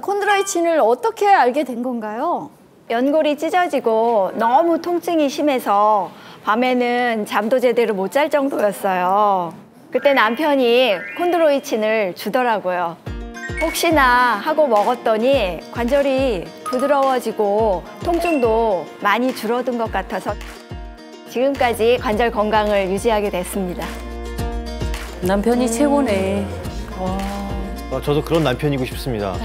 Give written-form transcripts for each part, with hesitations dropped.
콘드로이친을 어떻게 알게 된 건가요? 연골이 찢어지고 너무 통증이 심해서 밤에는 잠도 제대로 못 잘 정도였어요. 그때 남편이 콘드로이친을 주더라고요. 혹시나 하고 먹었더니 관절이 부드러워지고 통증도 많이 줄어든 것 같아서 지금까지 관절 건강을 유지하게 됐습니다. 남편이 최고네. 저도 그런 남편이고 싶습니다.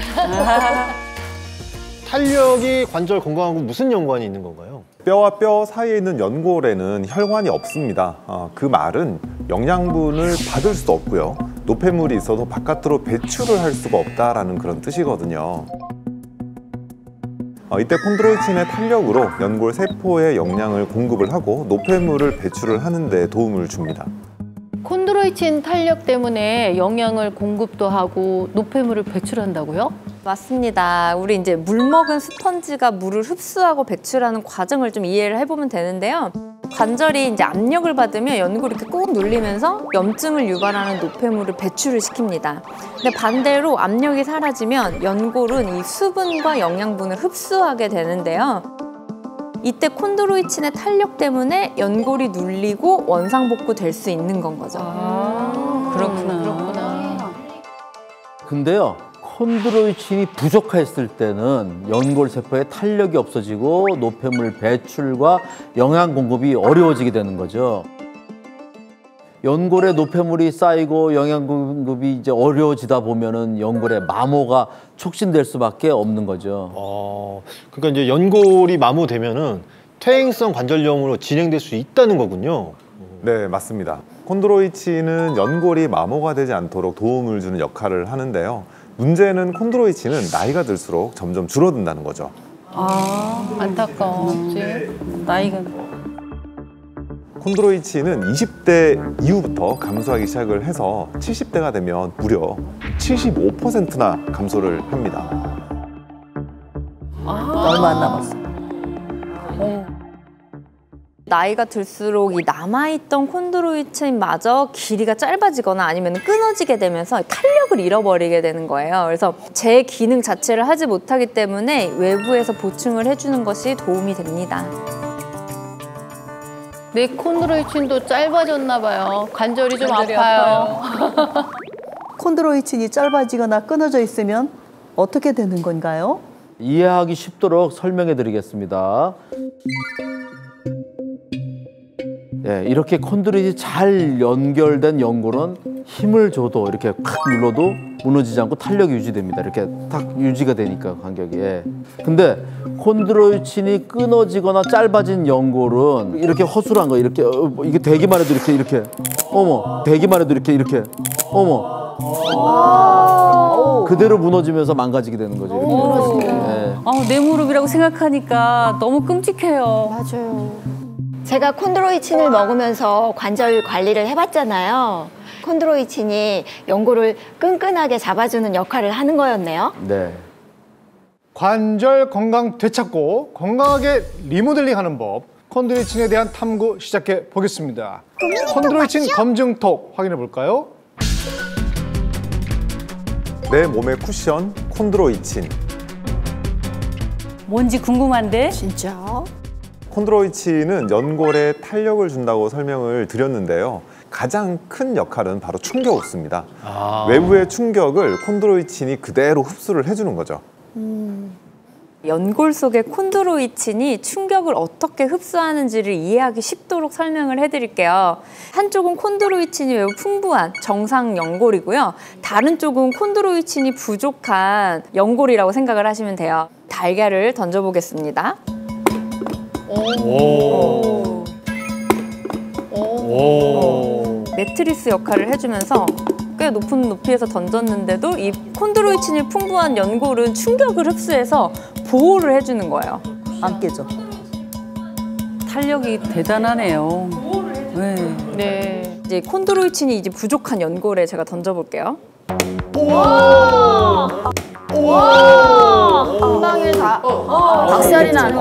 탄력이 관절 건강하고 무슨 연관이 있는 건가요? 뼈와 뼈 사이에 있는 연골에는 혈관이 없습니다. 그 말은 영양분을 받을 수도 없고요. 노폐물이 있어도 바깥으로 배출을 할 수가 없다라는 그런 뜻이거든요. 이때 콘드로이친의 탄력으로 연골 세포에 영양을 공급을 하고 노폐물을 배출을 하는 데 도움을 줍니다. 콘드로이친 탄력 때문에 영양을 공급도 하고 노폐물을 배출한다고요? 맞습니다. 우리 이제 물 먹은 스펀지가 물을 흡수하고 배출하는 과정을 좀 이해를 해보면 되는데요. 관절이 이제 압력을 받으면 연골이 이렇게 꾹 눌리면서 염증을 유발하는 노폐물을 배출을 시킵니다. 근데 반대로 압력이 사라지면 연골은 이 수분과 영양분을 흡수하게 되는데요. 이때 콘드로이친의 탄력 때문에 연골이 눌리고 원상복구 될 수 있는 건 거죠. 그렇구나. 근데요, 콘드로이친이 부족했을 때는 연골 세포에 탄력이 없어지고 노폐물 배출과 영양 공급이 어려워지게 되는 거죠. 연골에 노폐물이 쌓이고 영양 공급이 이제 어려워지다 보면은 연골의 마모가 촉진될 수밖에 없는 거죠. 그러니까 이제 연골이 마모되면은 퇴행성 관절염으로 진행될 수 있다는 거군요. 네, 맞습니다. 콘드로이친은 연골이 마모가 되지 않도록 도움을 주는 역할을 하는데요. 문제는 콘드로이친은 나이가 들수록 점점 줄어든다는 거죠. 안타까워. 나이가. 콘드로이친은 20대 이후부터 감소하기 시작을 해서 70대가 되면 무려 75%나 감소를 합니다. 얼마 안 남았어. 나이가 들수록 이 남아있던 콘드로이친마저 길이가 짧아지거나 아니면 끊어지게 되면서 탄력을 잃어버리게 되는 거예요. 그래서 제 기능 자체를 하지 못하기 때문에 외부에서 보충을 해주는 것이 도움이 됩니다. 내 콘드로이친도 짧아졌나 봐요. 관절이 좀 아파요. 콘드로이친이 짧아지거나 끊어져 있으면 어떻게 되는 건가요? 이해하기 쉽도록 설명해 드리겠습니다. 네, 이렇게 콘드로이친이 잘 연결된 연골은 힘을 줘도 이렇게 콱 눌러도 무너지지 않고 탄력이 유지됩니다. 이렇게 딱 유지가 되니까 간격이. 근데 콘드로이친이 끊어지거나 짧아진 연골은 이렇게 허술한 거 이렇게 이게 대기만 해도 이렇게 어머 대기만 해도 이렇게 어머 그대로 무너지면서 망가지게 되는 거죠. 네. 내 무릎이라고 생각하니까 너무 끔찍해요. 맞아요. 제가 콘드로이친을 먹으면서 관절 관리를 해봤잖아요. 콘드로이친이 연골을 끈끈하게 잡아주는 역할을 하는 거였네요. 네. 관절 건강 되찾고 건강하게 리모델링하는 법, 콘드로이친에 대한 탐구 시작해 보겠습니다. 콘드로이친 검증톡 확인해 볼까요? 내 몸의 쿠션, 콘드로이친. 뭔지 궁금한데? 진짜? 콘드로이친은 연골에 탄력을 준다고 설명을 드렸는데요. 가장 큰 역할은 바로 충격 흡수입니다. 외부의 충격을 콘드로이친이 그대로 흡수를 해주는 거죠. 연골 속의 콘드로이친이 충격을 어떻게 흡수하는지를 이해하기 쉽도록 설명을 해드릴게요. 한쪽은 콘드로이친이 매우 풍부한 정상 연골이고요. 다른 쪽은 콘드로이친이 부족한 연골이라고 생각을 하시면 돼요. 달걀을 던져보겠습니다. 매트리스 역할을 해주면서 꽤 높은 높이에서 던졌는데도 이 콘드로이친이 풍부한 연골은 충격을 흡수해서 보호를 해주는 거예요. 안 깨져. 탄력이 대단하네요. 네. 이제 콘드로이친이 이제 부족한 연골에 제가 던져볼게요. 한 방에 다 박살이 나는.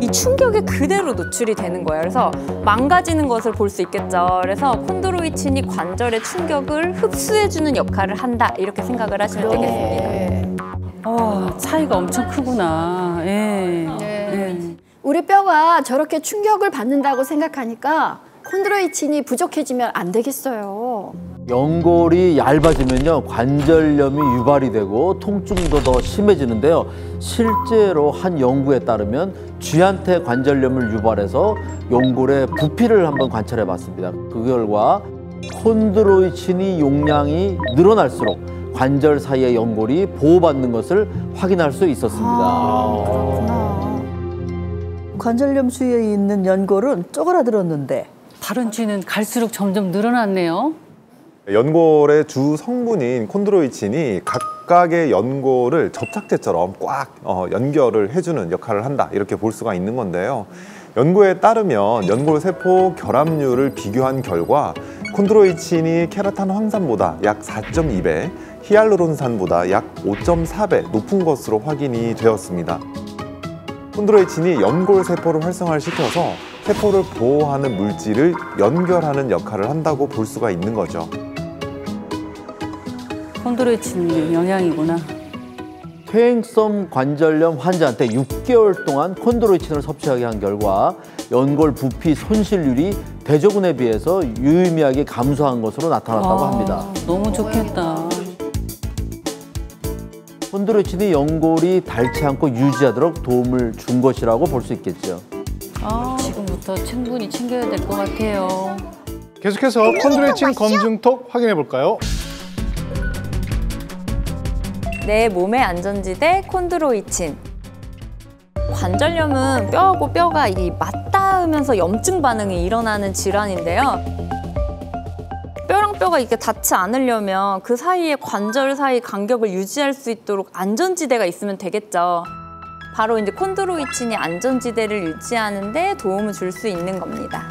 이 충격에 그대로 노출이 되는 거예요. 그래서 망가지는 것을 볼 수 있겠죠. 그래서 콘드로이친이 관절의 충격을 흡수해주는 역할을 한다. 이렇게 생각을 하시면 되겠습니다. 차이가 엄청 크구나. 예. 우리 뼈가 저렇게 충격을 받는다고 생각하니까 콘드로이친이 부족해지면 안 되겠어요. 연골이 얇아지면요 관절염이 유발이 되고 통증도 더 심해지는데요. 실제로 한 연구에 따르면 쥐한테 관절염을 유발해서 연골의 부피를 한번 관찰해 봤습니다. 그 결과 콘드로이친이 용량이 늘어날수록 관절 사이의 연골이 보호받는 것을 확인할 수 있었습니다. 관절염 수에 있는 연골은 쪼그라들었는데 다른 쥐는 갈수록 점점 늘어났네요. 연골의 주 성분인 콘드로이친이 각각의 연골을 접착제처럼 꽉 연결을 해주는 역할을 한다, 이렇게 볼 수가 있는 건데요. 연구에 따르면 연골 세포 결합률을 비교한 결과 콘드로이친이 케라탄 황산보다 약 4.2배, 히알루론산보다 약 5.4배 높은 것으로 확인이 되었습니다. 콘드로이친이 연골 세포를 활성화시켜서 세포를 보호하는 물질을 연결하는 역할을 한다고 볼 수가 있는 거죠. 콘드로이친 영양이구나. 퇴행성 관절염 환자한테 6개월 동안 콘드로이친을 섭취하게 한 결과 연골 부피 손실률이 대조군에 비해서 유의미하게 감소한 것으로 나타났다고 합니다. 너무 좋겠다. 콘드로이친이 연골이 닳지 않고 유지하도록 도움을 준 것이라고 볼 수 있겠죠. 지금부터 충분히 챙겨야 될 것 같아요. 계속해서 콘드로이친 검증톡 확인해 볼까요? 내 몸의 안전지대 콘드로이친. 관절염은 뼈하고 뼈가 맞닿으면서 염증 반응이 일어나는 질환인데요. 뼈랑 뼈가 이렇게 닿지 않으려면 그 사이에 관절 사이 간격을 유지할 수 있도록 안전지대가 있으면 되겠죠. 바로 이제 콘드로이친이 안전지대를 유지하는 데 도움을 줄 수 있는 겁니다.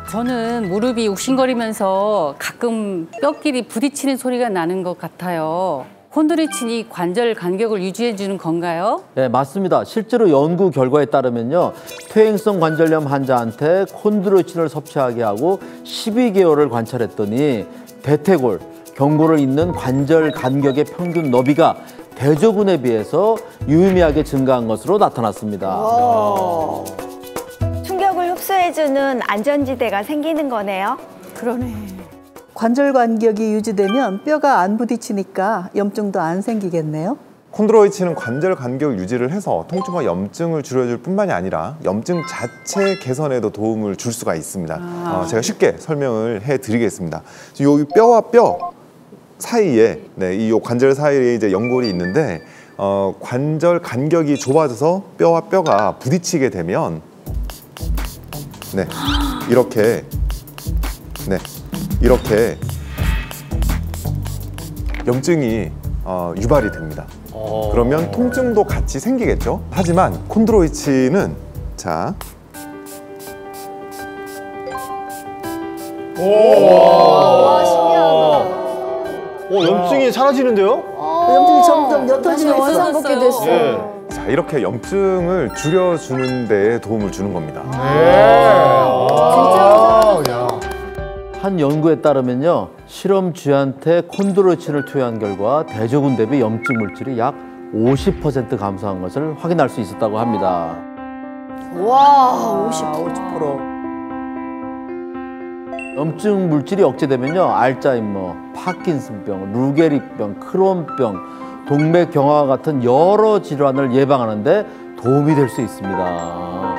저는 무릎이 욱신거리면서 가끔 뼈끼리 부딪히는 소리가 나는 것 같아요. 콘드로이친이 관절 간격을 유지해주는 건가요? 네, 맞습니다. 실제로 연구 결과에 따르면요, 퇴행성 관절염 환자한테 콘드로이친을 섭취하게 하고 12개월을 관찰했더니 대퇴골, 경골을 잇는 관절 간격의 평균 너비가 대조군에 비해서 유의미하게 증가한 것으로 나타났습니다. 충격을 흡수해주는 안전지대가 생기는 거네요. 그러네. 관절 간격이 유지되면 뼈가 안 부딪히니까 염증도 안 생기겠네요. 콘드로이친은 관절 간격 유지를 해서 통증과 염증을 줄여줄 뿐만이 아니라 염증 자체 개선에도 도움을 줄 수가 있습니다. 제가 쉽게 설명을 해드리겠습니다. 여기 뼈와 뼈 사이에, 이 관절 사이에 이제 연골이 있는데 관절 간격이 좁아져서 뼈와 뼈가 부딪히게 되면 이렇게 염증이 유발이 됩니다. 그러면 통증도 같이 생기겠죠. 하지만 콘드로이친은 와, 신기하다. 염증이 사라지는데요? 염증이 점점 옅어지고 원상 복귀 됐어. 예. 자, 이렇게 염증을 줄여주는 데 도움을 주는 겁니다. 한 연구에 따르면요, 실험 쥐한테 콘드로이친을 투여한 결과 대조군 대비 염증 물질이 약 50% 감소한 것을 확인할 수 있었다고 합니다. 와, 50%. 염증 물질이 억제되면요, 알츠하이머, 파킨슨병, 루게릭병, 크론병, 동맥경화와 같은 여러 질환을 예방하는 데 도움이 될 수 있습니다.